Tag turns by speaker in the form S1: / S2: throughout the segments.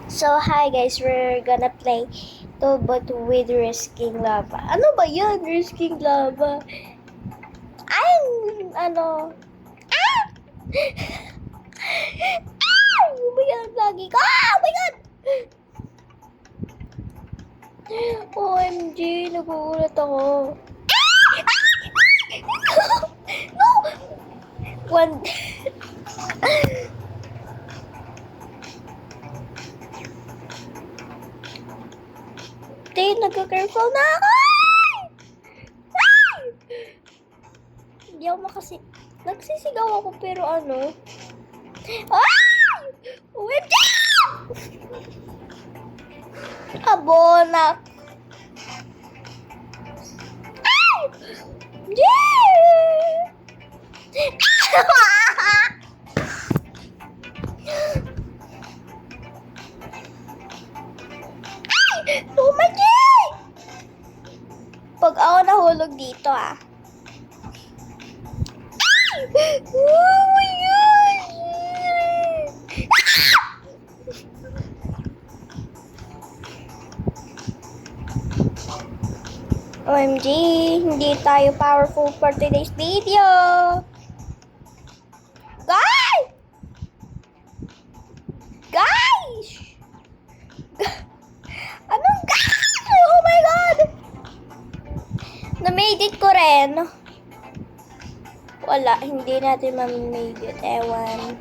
S1: So, hi guys, we're gonna play to but with Risking Lava. Ano ba yan? Risking Lava? Ay, ano? Ah! Ah! Oh my God, lagi ka! Ah! Oh my God! OMG, nagugulat ako. No! One... Tay, nagka-careful na ako! Ay! Hindi ako nagsisigaw ako pero ano? Ay! OMG! Abona! Ay! Yeah! Oh my God! Pag ako nahulog dito Oh my God! OMG, hindi tayo powerful for today's video. Guys! Guys! Anong guys? Oh my God! Na-made it ko rin. Wala, hindi natin ma-made it. Ewan.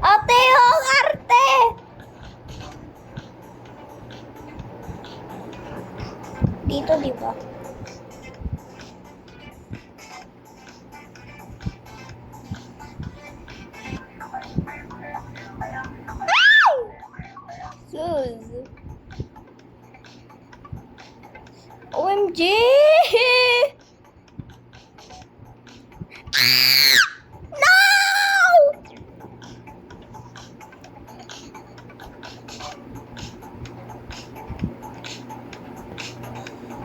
S1: Ate, yung arte! Dito, di ba? Ay! Sus. OMG! No!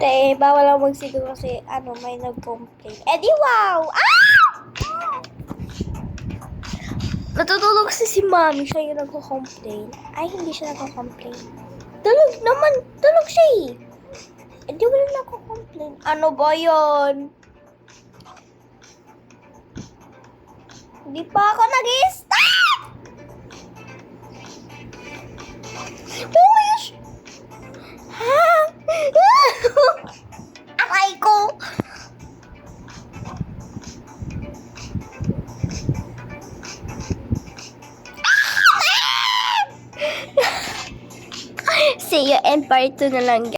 S1: Te, bawal lang magsigaw kasi may nag-complain. Eh di wow! Natutulog si Mami, siya yung nagko-complain. Ay, hindi siya nagko-complain. Tulog naman, tulog siya eh. Eh di wala nagko-complain. Ano ba yun? Hindi pa ako nag-i-start! Oh my gosh! Ha? Aray ko! See you in part 2 na lang.